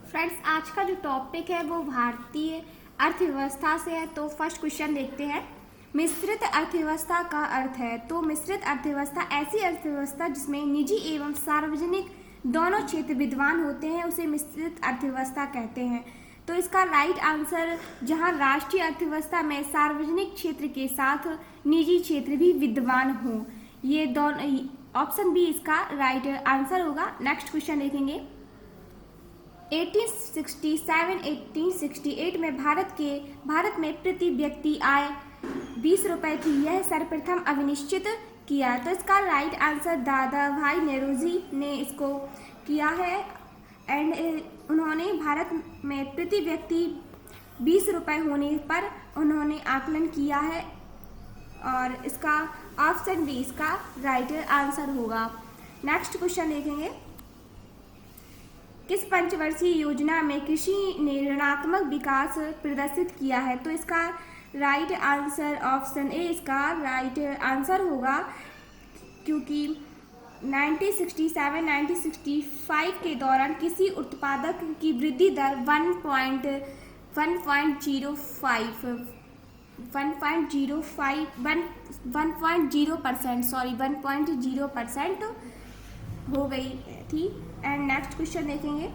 Friends, आज का जो टॉपिक है वो भारतीय अर्थव्यवस्था से है। तो फर्स्ट क्वेश्चन देखते हैं। मिश्रित अर्थव्यवस्था का अर्थ है। तो मिश्रित अर्थव्यवस्था ऐसी अर्थव्यवस्था जिसमें निजी एवं सार्वजनिक दोनों क्षेत्र विद्यमान होते हैं, उसे मिश्रित अर्थव्यवस्था कहते हैं। तो इसका राइट आंसर, जहां राष्ट्रीय अर्थव्यवस्था में सार्वजनिक क्षेत्र के साथ निजी क्षेत्र भी विद्यमान हो, ये दोनों ऑप्शन बी इसका राइट आंसर होगा। नेक्स्ट क्वेश्चन देखेंगे। 1867-1868 में भारत में प्रति व्यक्ति आय 20 रुपए थी। यह सर्वप्रथम अविनिश्चित किया। तो इसका राइट आंसर दादा भाई नेहरूजी ने इसको किया है। एंड उन्होंने भारत में प्रति व्यक्ति 20 रुपए होने पर उन्होंने आकलन किया है और इसका ऑप्शन बी इसका राइट आंसर होगा। नेक्स्ट क्वेश्चन देखेंगे। किस पंचवर्षीय योजना में कृषि ने ऋणात्मक विकास प्रदर्शित किया है? तो इसका राइट आंसर ऑप्शन ए इसका राइट आंसर होगा, क्योंकि 1967-1965 के दौरान कृषि उत्पादक की वृद्धि दर 1.0% हो गई थी। एंड नेक्स्ट क्वेश्चन देखेंगे।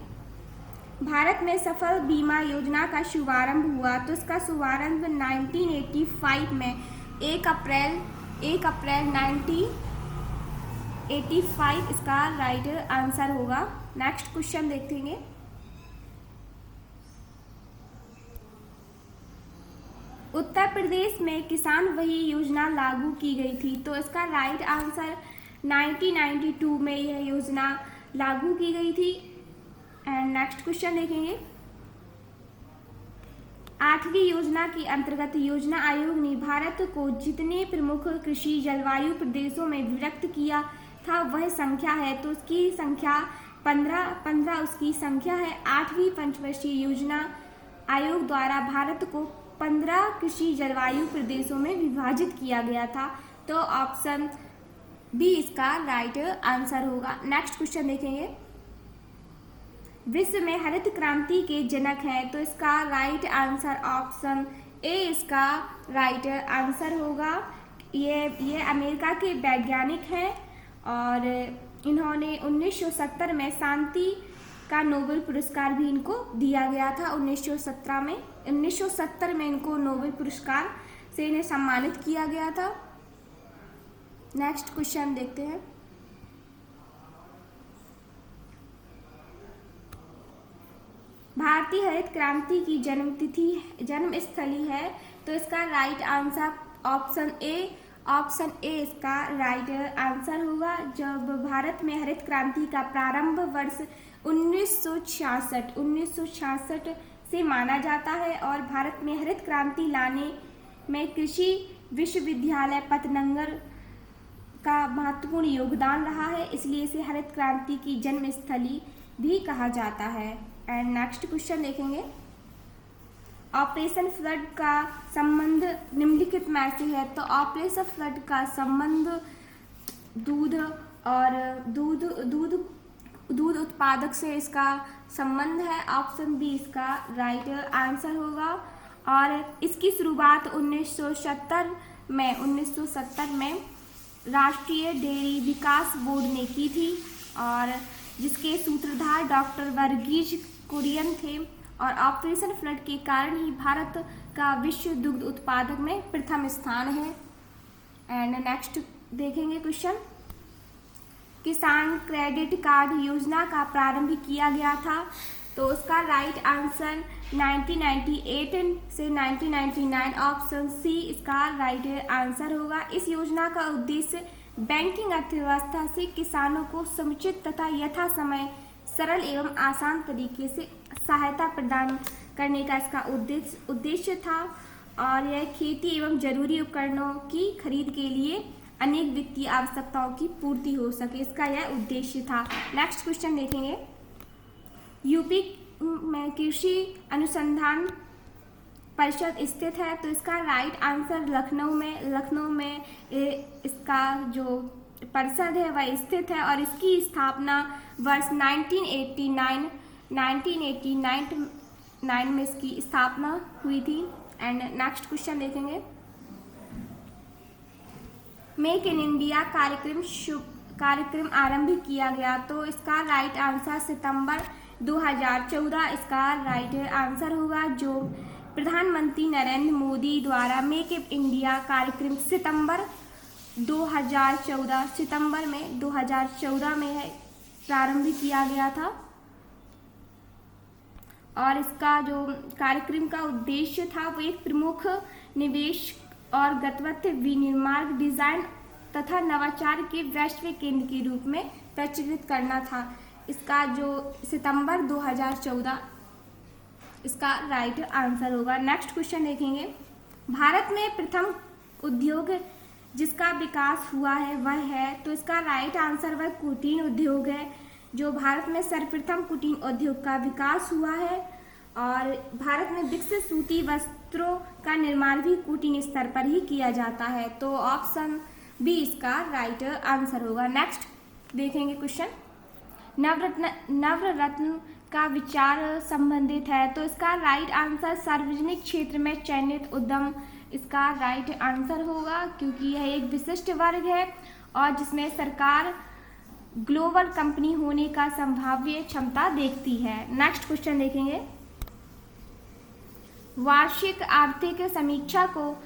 भारत में सफल बीमा योजना का शुभारंभ हुआ। तो इसका शुभारंभ 1985 में 1 अप्रैल 1985 इसका राइट आंसर होगा। नेक्स्ट क्वेश्चन देखेंगे। उत्तर प्रदेश में किसान वही योजना लागू की गई थी। तो इसका राइट आंसर 1992 में यह योजना लागू की गई थी। एंड नेक्स्ट क्वेश्चन देखेंगे। 8वीं योजना के अंतर्गत योजना आयोग ने भारत को जितने प्रमुख कृषि जलवायु प्रदेशों में विभक्त किया था वह संख्या है। तो उसकी संख्या 15 उसकी संख्या है। 8वीं पंचवर्षीय योजना आयोग द्वारा भारत को 15 कृषि जलवायु प्रदेशों में विभाजित किया गया था। तो ऑप्शन बी इसका राइट आंसर होगा। नेक्स्ट क्वेश्चन देखेंगे। विश्व में हरित क्रांति के जनक हैं। तो इसका राइट आंसर ऑप्शन ए इसका राइट आंसर होगा। ये अमेरिका के वैज्ञानिक हैं और इन्होंने 1970 में शांति का नोबेल पुरस्कार भी इनको दिया गया था। 1970 में इनको नोबेल पुरस्कार से इन्हें सम्मानित किया गया था। नेक्स्ट क्वेश्चन देखते हैं। भारतीय हरित क्रांति की जन्मस्थली है। तो इसका राइट आंसर ऑप्शन ए इसका राइट आंसर होगा। जब भारत में हरित क्रांति का प्रारंभ वर्ष 1966 से माना जाता है और भारत में हरित क्रांति लाने में कृषि विश्वविद्यालय पतनंगर का महत्वपूर्ण योगदान रहा है, इसलिए इसे हरित क्रांति की जन्मस्थली भी कहा जाता है। एंड नेक्स्ट क्वेश्चन देखेंगे। ऑपरेशन फ्लड का संबंध निम्नलिखित में से है। तो ऑपरेशन फ्लड का संबंध दूध उत्पादक से इसका संबंध है। ऑप्शन बी इसका राइट आंसर होगा। और इसकी शुरुआत 1970 में राष्ट्रीय डेयरी विकास बोर्ड ने की थी और जिसके सूत्रधार डॉक्टर वर्गीज कुरियन थे। और ऑपरेशन फ्लड के कारण ही भारत का विश्व दुग्ध उत्पादक में प्रथम स्थान है। एंड नेक्स्ट देखेंगे क्वेश्चन। किसान क्रेडिट कार्ड योजना का प्रारंभ किया गया था। तो उसका राइट आंसर 1998 से 1999 ऑप्शन सी इसका राइट आंसर होगा। इस योजना का उद्देश्य बैंकिंग अर्थव्यवस्था से किसानों को समुचित तथा यथा समय सरल एवं आसान तरीके से सहायता प्रदान करने का इसका उद्देश्य था। और यह खेती एवं जरूरी उपकरणों की खरीद के लिए अनेक वित्तीय आवश्यकताओं की पूर्ति हो सके, इसका यह उद्देश्य था। नेक्स्ट क्वेश्चन देखेंगे। यूपी में कृषि अनुसंधान परिषद स्थित है। तो इसका राइट आंसर लखनऊ में इसका जो परिषद है वह स्थित है और इसकी स्थापना वर्ष 1989 1989 में इसकी स्थापना हुई थी। एंड नेक्स्ट क्वेश्चन देखेंगे, मेक इन इंडिया कार्यक्रम आरंभ किया गया, तो इसका राइट आंसर सितंबर 2014 इसका राइट आंसर होगा। जो प्रधानमंत्री नरेंद्र मोदी द्वारा मेक इन इंडिया कार्यक्रम सितंबर 2014 में है प्रारंभ किया गया था। और इसका जो कार्यक्रम का उद्देश्य था वो एक प्रमुख निवेश और गंतव्य विनिर्माण, डिजाइन तथा नवाचार के वैश्विक केंद्र के रूप में प्रचलित करना था। इसका जो सितंबर 2014 इसका राइट आंसर होगा। नेक्स्ट क्वेश्चन देखेंगे, भारत में प्रथम उद्योग जिसका विकास हुआ है वह है, तो इसका राइट आंसर वह कुटीर उद्योग है। जो भारत में सर्वप्रथम कुटीर उद्योग का विकास हुआ है और भारत में विकसित सूती वस्त्रों का निर्माण भी कुटीर स्तर पर ही किया जाता है, तो ऑप्शन बी इसका राइट आंसर होगा। नेक्स्ट देखेंगे क्वेश्चन, नवरत्न का विचार संबंधित है, तो इसका राइट आंसर सार्वजनिक क्षेत्र में चयनित उद्यम इसका राइट आंसर होगा, क्योंकि यह एक विशिष्ट वर्ग है और जिसमें सरकार ग्लोबल कंपनी होने का संभाव्य क्षमता देखती है। नेक्स्ट क्वेश्चन देखेंगे, वार्षिक आर्थिक समीक्षा को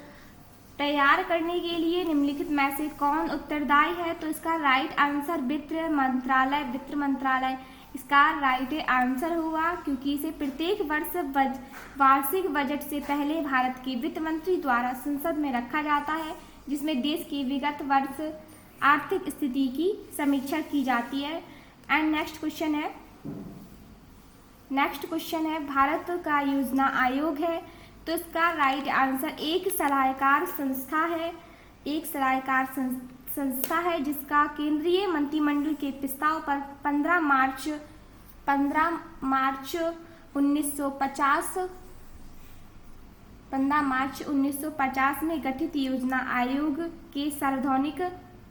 तैयार करने के लिए निम्नलिखित में से कौन उत्तरदायी है, तो इसका राइट आंसर वित्त मंत्रालय इसका राइट आंसर होगा, क्योंकि इसे प्रत्येक वर्ष वार्षिक बजट से पहले भारत के वित्त मंत्री द्वारा संसद में रखा जाता है, जिसमें देश की विगत वर्ष आर्थिक स्थिति की समीक्षा की जाती है। एंड नेक्स्ट क्वेश्चन है भारत का योजना आयोग है, तो इसका राइट आंसर एक सलाहकार संस्था है जिसका केंद्रीय मंत्रिमंडल के प्रस्ताव पर 15 मार्च 1950 में गठित योजना आयोग के सार्वजनिक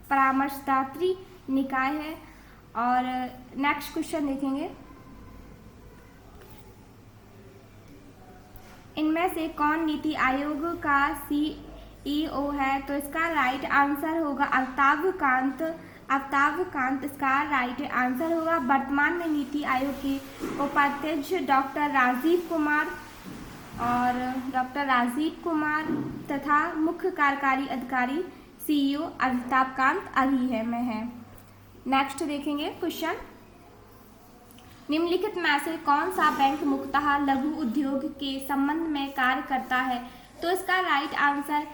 परामर्शदात्री निकाय है। और नेक्स्ट क्वेश्चन देखेंगे, इनमें से कौन नीति आयोग का CEO है, तो इसका राइट आंसर होगा अमिताभ कांत इसका राइट आंसर होगा। वर्तमान में नीति आयोग के उपाध्यक्ष डॉक्टर राजीव कुमार तथा मुख्य कार्यकारी अधिकारी CEO अमिताभ कांत अभी है। नेक्स्ट देखेंगे क्वेश्चन, निम्नलिखित में से कौन सा बैंक मुख्यतः लघु उद्योग के संबंध में कार्य करता है, तो इसका राइट आंसर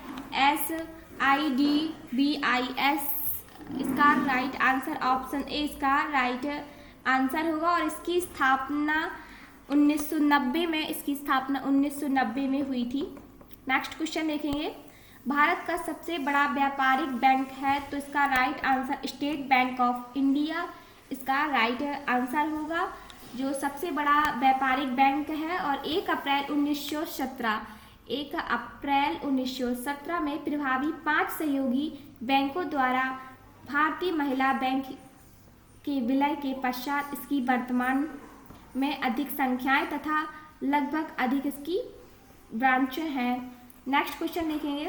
SIDBIS इसका राइट आंसर ऑप्शन ए इसका राइट आंसर होगा। और इसकी स्थापना 1990 में हुई थी। नेक्स्ट क्वेश्चन देखेंगे, भारत का सबसे बड़ा व्यापारिक बैंक है, तो इसका right answer state bank of India इसका राइट आंसर होगा, जो सबसे बड़ा व्यापारिक बैंक है। और 1 अप्रैल 1917 में प्रभावी 5 सहयोगी बैंकों द्वारा भारतीय महिला बैंक के विलय के पश्चात इसकी वर्तमान में अधिक संख्याएं तथा लगभग अधिक इसकी ब्रांच हैं। नेक्स्ट क्वेश्चन देखेंगे,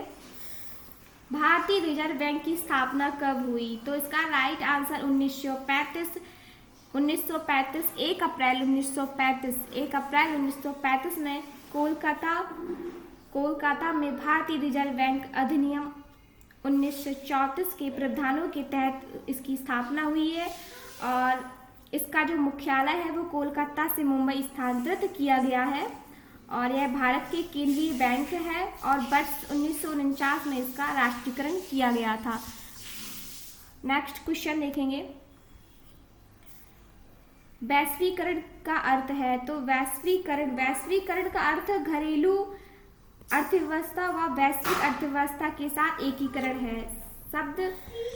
भारतीय रिजर्व बैंक की स्थापना कब हुई, तो इसका राइट आंसर 1935 1 अप्रैल 1935 में कोलकाता में भारतीय रिजर्व बैंक अधिनियम 1934 के प्रावधानों के तहत इसकी स्थापना हुई है। और इसका जो मुख्यालय है वो कोलकाता से मुंबई स्थानांतरित किया गया है और यह भारत के केंद्रीय बैंक है और वर्ष 1949 में इसका राष्ट्रीयकरण किया गया था। नेक्स्ट क्वेश्चन देखेंगे, वैश्वीकरण का अर्थ है, तो वैश्वीकरण का अर्थ घरेलू अर्थव्यवस्था व वैश्विक अर्थव्यवस्था के साथ एकीकरण है। शब्द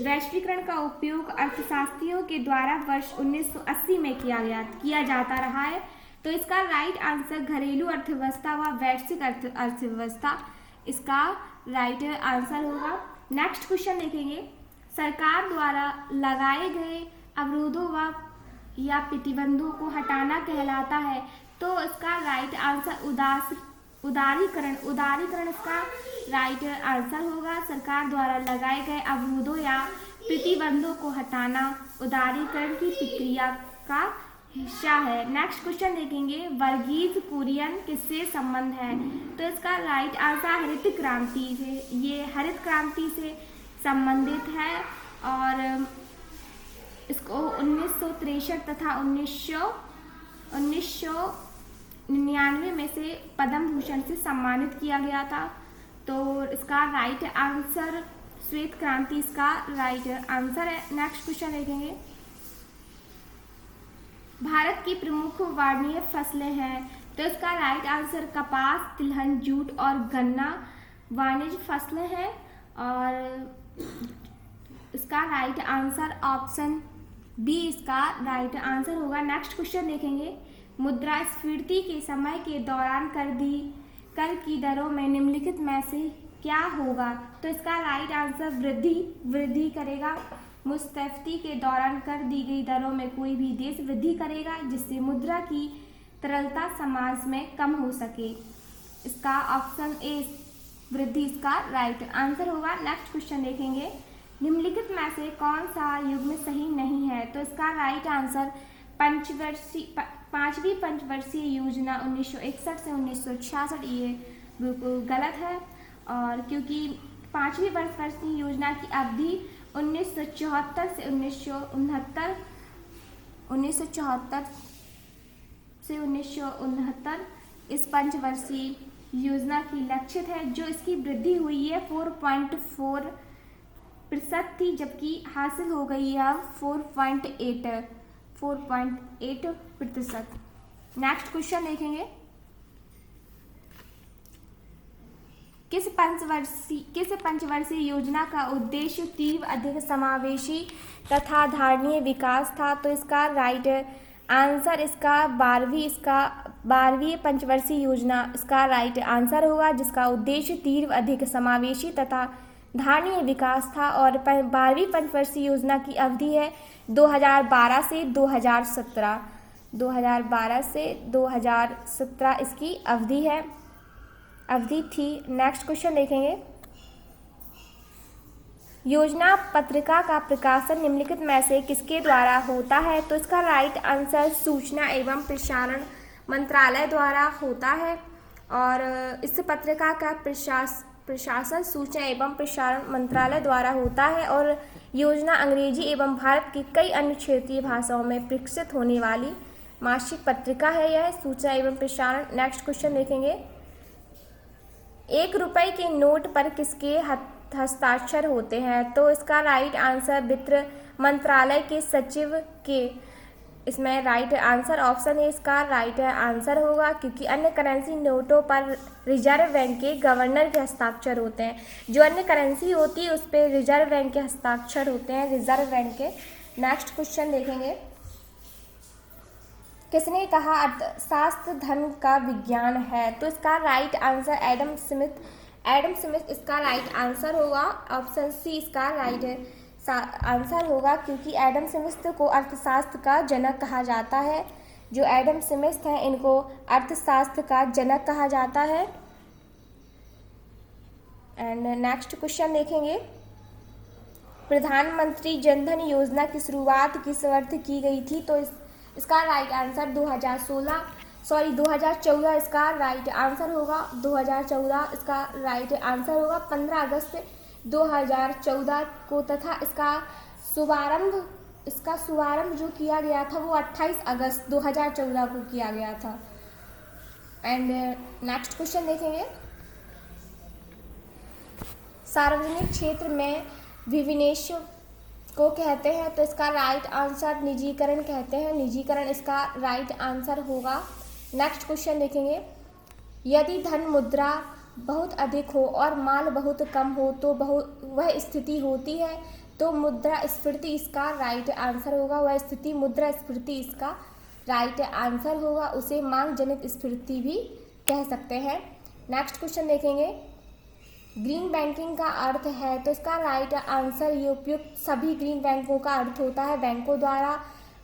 वैश्वीकरण का उपयोग अर्थशास्त्रियों के द्वारा वर्ष 1980 में किया जाता रहा है, तो इसका राइट आंसर घरेलू अर्थव्यवस्था व वैश्विक अर्थव्यवस्था इसका राइट आंसर होगा। नेक्स्ट क्वेश्चन देखेंगे, सरकार द्वारा लगाए गए अवरोधों व या प्रतिबंधों को हटाना कहलाता है। तो इसका राइट आंसर उदारीकरण इसका राइट आंसर होगा। सरकार द्वारा लगाए गए अवरोधों या प्रतिबंधों को हटाना उदारीकरण की प्रक्रिया का हिस्सा है। नेक्स्ट क्वेश्चन देखेंगे, वर्गीज कुरियन किससे संबंध है? तो इसका राइट आंसर हरित क्रांति से, ये हरित क्रांति से संबंधित है और इसको 1963 तथा 1999 में से पद्म भूषण से सम्मानित किया गया था। तो इसका राइट आंसर श्वेत क्रांति इसका राइट आंसर है। नेक्स्ट क्वेश्चन देखेंगे, भारत की प्रमुख वाणिज्यिक फसलें हैं। तो इसका राइट आंसर कपास, तिलहन, जूट और गन्ना वाणिज्यिक फसलें हैं और इसका राइट आंसर ऑप्शन बी इसका राइट आंसर होगा। नेक्स्ट क्वेश्चन देखेंगे, मुद्रास्फीति के समय के दौरान कर की दरों में निम्नलिखित में से क्या होगा? तो इसका राइट आंसर वृद्धि करेगा। मुद्रास्फीति के दौरान कर दी गई दरों में कोई भी देश वृद्धि करेगा जिससे मुद्रा की तरलता समाज में कम हो सके। इसका ऑप्शन ए वृद्धि इसका राइट आंसर होगा। नेक्स्ट क्वेश्चन देखेंगे, निम्नलिखित में से कौन सा युग्म सही नहीं है? तो इसका राइट आंसर पांचवी पंचवर्षीय योजना 1961 से 1966 ये बिल्कुल गलत है और क्योंकि पांचवी पंचवर्षीय योजना की अवधि 1974 से 1969 इस पंचवर्षीय योजना की लक्षित है। जो इसकी वृद्धि हुई है 4.4% थी, जबकि हासिल हो गई है 4.8%। नेक्स्ट क्वेश्चन देखेंगे, किस पंचवर्षीय योजना का उद्देश्य तीव्र, अधिक समावेशी तथा धारणीय विकास था? तो इसका राइट आंसर इसका 12वीं पंचवर्षीय योजना इसका राइट आंसर होगा, जिसका उद्देश्य तीव्र, अधिक समावेशी तथा धारणीय विकास था और 12वीं पंचवर्षीय योजना की अवधि है 2012 से 2017। 2012 से 2017 इसकी अवधि थी। नेक्स्ट क्वेश्चन देखेंगे, योजना पत्रिका का प्रकाशन निम्नलिखित में से किसके द्वारा होता है? तो इसका राइट आंसर सूचना एवं प्रसारण मंत्रालय द्वारा होता है और इस पत्रिका का प्रशासन सूचना एवं प्रसारण मंत्रालय द्वारा होता है और योजना अंग्रेजी एवं भारत की कई अन्य क्षेत्रीय भाषाओं में प्रकाशित होने वाली मासिक पत्रिका है यह सूचना एवं प्रसारण। नेक्स्ट क्वेश्चन देखेंगे, 1 रुपए के नोट पर किसके हस्ताक्षर होते हैं? तो इसका राइट आंसर वित्त मंत्रालय के सचिव के, इसमें राइट आंसर ऑप्शन है इसका राइट आंसर होगा, क्योंकि अन्य करेंसी नोटों पर रिजर्व बैंक के गवर्नर के हस्ताक्षर होते हैं। जो अन्य करेंसी होती है उस पर रिजर्व बैंक के हस्ताक्षर होते हैं, रिजर्व बैंक के। नेक्स्ट क्वेश्चन देखेंगे, किसने कहा अर्थशास्त्र धन का विज्ञान है? तो इसका राइट आंसर एडम स्मिथ इसका राइट आंसर होगा। ऑप्शन सी इसका राइट आंसर होगा, क्योंकि एडम स्मिथ को अर्थशास्त्र का जनक कहा जाता है। जो एडम स्मिथ हैं इनको अर्थशास्त्र का जनक कहा जाता है। एंड नेक्स्ट क्वेश्चन देखेंगे, प्रधानमंत्री जनधन योजना की शुरुआत किस वर्ष की गई थी? तो इसका राइट आंसर 2014 इसका राइट आंसर होगा। 2014 इसका राइट आंसर होगा 15 अगस्त 2014 को, तथा इसका शुभारंभ जो किया गया था वो 28 अगस्त 2014 को किया गया था। एंड नेक्स्ट क्वेश्चन देखेंगे, सार्वजनिक क्षेत्र में विनिवेश को कहते हैं? तो इसका राइट आंसर निजीकरण कहते हैं। निजीकरण इसका राइट आंसर होगा। नेक्स्ट क्वेश्चन देखेंगे, यदि धन मुद्रा बहुत अधिक हो और माल बहुत कम हो तो वह स्थिति होती है। तो मुद्रास्फीति इसका राइट आंसर होगा। वह स्थिति मुद्रास्फीति इसका राइट आंसर होगा। उसे मांग जनित स्फीति भी कह सकते हैं। नेक्स्ट क्वेश्चन देखेंगे, ग्रीन बैंकिंग का अर्थ है? तो इसका राइट आंसर ये उपयुक्त सभी ग्रीन बैंकों का अर्थ होता है बैंकों द्वारा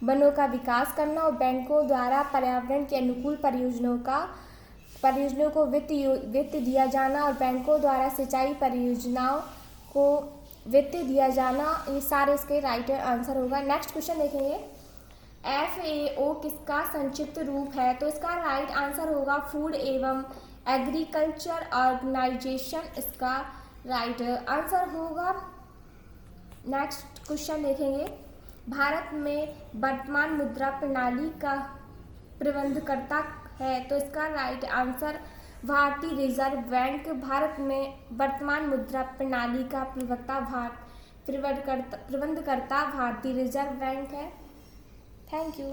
वनों का विकास करना और बैंकों द्वारा पर्यावरण के अनुकूल परियोजनाओं को वित्त दिया जाना और बैंकों द्वारा सिंचाई परियोजनाओं को वित्त दिया जाना, ये सारे इसके राइट आंसर होगा। नेक्स्ट क्वेश्चन देखेंगे, FAO किसका संक्षिप्त रूप है? तो इसका राइट आंसर होगा फूड एवं एग्रीकल्चर ऑर्गेनाइजेशन, इसका राइट आंसर होगा। नेक्स्ट क्वेश्चन देखेंगे, भारत में वर्तमान मुद्रा प्रणाली का प्रबंधकर्ता है? तो इसका राइट आंसर भारतीय रिजर्व बैंक भारत में वर्तमान मुद्रा प्रणाली का प्रबंधकर्ता भारतीय रिजर्व बैंक है। Thank you.